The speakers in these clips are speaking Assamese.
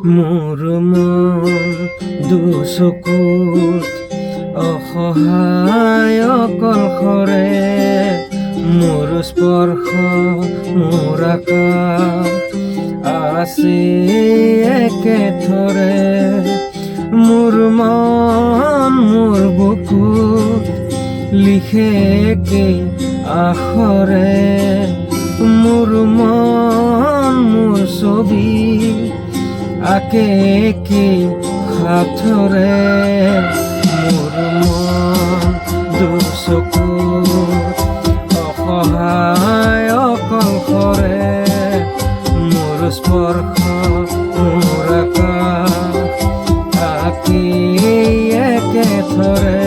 মোৰ মন দুচকুত অসহায় অকলশৰে, মোৰ স্পৰ্শ মোৰ আকাশ আছে একেথৰে। মোৰ মন মোৰ বুকুত লিখে একে আখৰে, মোৰ মন মোৰ ছবি আকে একে সাথৰে। মোৰ মন দুচকুত অসহায় অকলশৰে, মোৰ স্পৰ্শ মোৰ আকাশ আকে একেথৰে।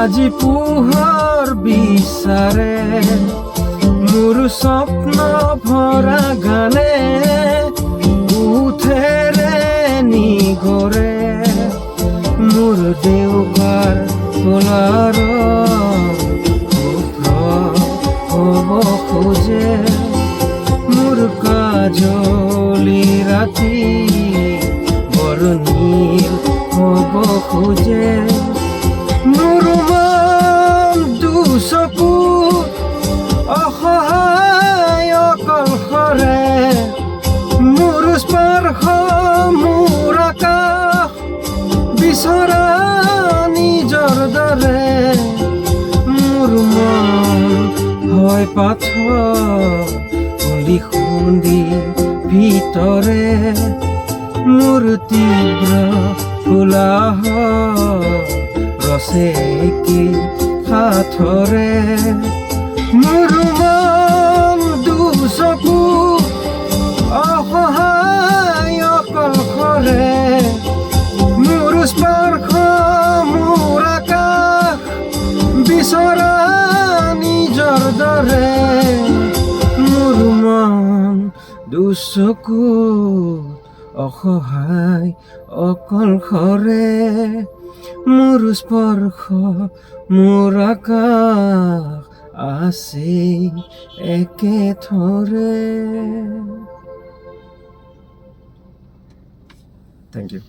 আজি পোহৰ বিচাৰে, মোৰ স্বপ্ন ভৰা গানে উঠেৰে নিগৰে। মোৰ দেউকাৰ কলাৰ শুভ্ৰ হ'ব খোজে, মোৰ কাজলি ৰাতি বৰ নীল হ'ব খোজে। মোৰ মন দুচকুত অসহায় অকলশৰে, মোৰ স্পৰ্শ মোৰ আকাশ বিচৰা নিজৰ দৰে। মোৰ মন হয় পাথৰ খুন্দি খুন্দি ভিতৰে, মোৰ তীব্ৰ কোলাহ ৰচে একে সাথৰে। মোৰ মন দুচকুত অসহায় অকলশৰে, মোৰ স্পৰ্শ মোৰ আকাশ বিচৰা নিজৰ দৰে। মোৰ মন দুচকুত অসহায় অকলশৰে, মোৰ স্পৰ্শ মোৰ আকাশ আছে একেথৰে। Thank U.